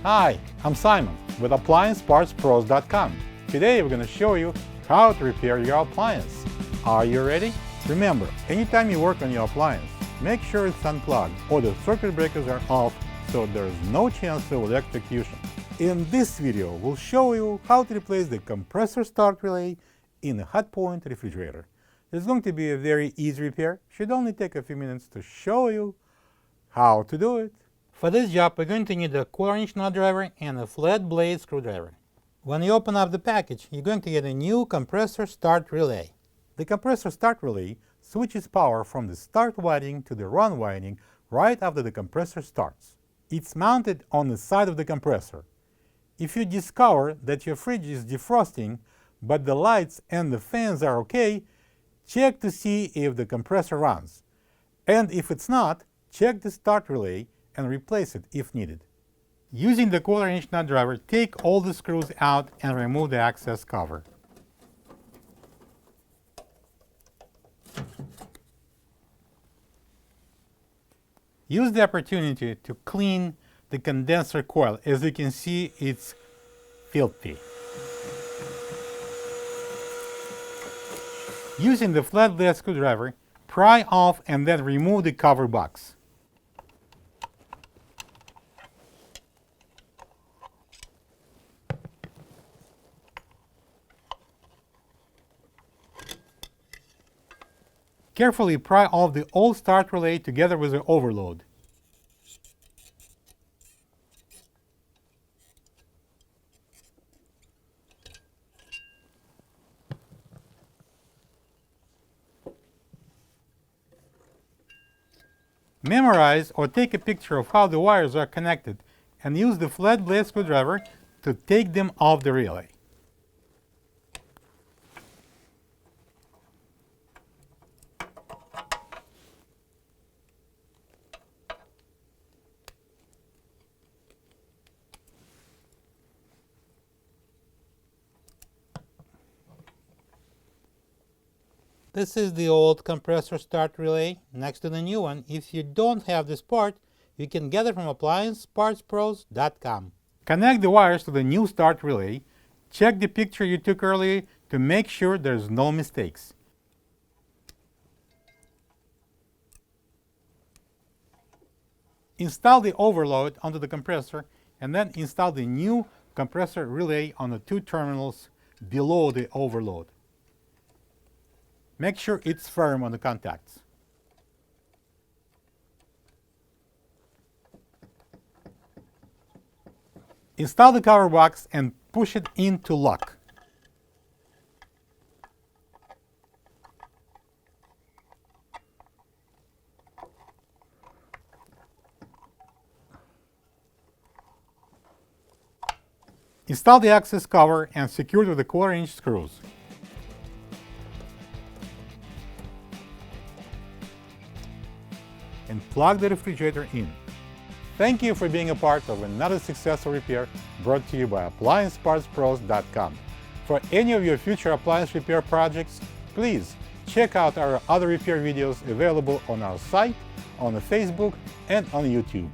Hi, I'm Simon with AppliancePartsPros.com. Today we're going to show you how to repair your appliance. Are you ready? Remember, anytime you work on your appliance, make sure it's unplugged or the circuit breakers are off so there is no chance of electrocution. In this video, we'll show you how to replace the compressor start relay in a Hotpoint refrigerator. It's going to be a very easy repair. Should only take a few minutes to show you how to do it. For this job, we're going to need a 1/4-inch nut driver and a flat blade screwdriver. When you open up the package, you're going to get a new compressor start relay. The compressor start relay switches power from the start winding to the run winding right after the compressor starts. It's mounted on the side of the compressor. If you discover that your fridge is defrosting, but the lights and the fans are okay, check to see if the compressor runs. And if it's not, check the start relay and replace it if needed. Using the 1/4-inch nut driver, take all the screws out and remove the access cover. Use the opportunity to clean the condenser coil. As you can see, it's filthy. Using the flat blade screwdriver, pry off and then remove the cover box. Carefully pry off the old start relay together with the overload. Memorize or take a picture of how the wires are connected and use the flat blade screwdriver to take them off the relay. This is the old compressor start relay next to the new one. If you don't have this part, you can get it from AppliancePartsPros.com. Connect the wires to the new start relay. Check the picture you took earlier to make sure there's no mistakes. Install the overload onto the compressor and then install the new compressor relay on the 2 terminals below the overload. Make sure it's firm on the contacts. Install the cover box and push it into lock. Install the access cover and secure it with the 1/4-inch screws. And plug the refrigerator in. Thank you for being a part of another successful repair brought to you by AppliancePartsPros.com. For any of your future appliance repair projects, please check out our other repair videos available on our site, on Facebook, and on YouTube.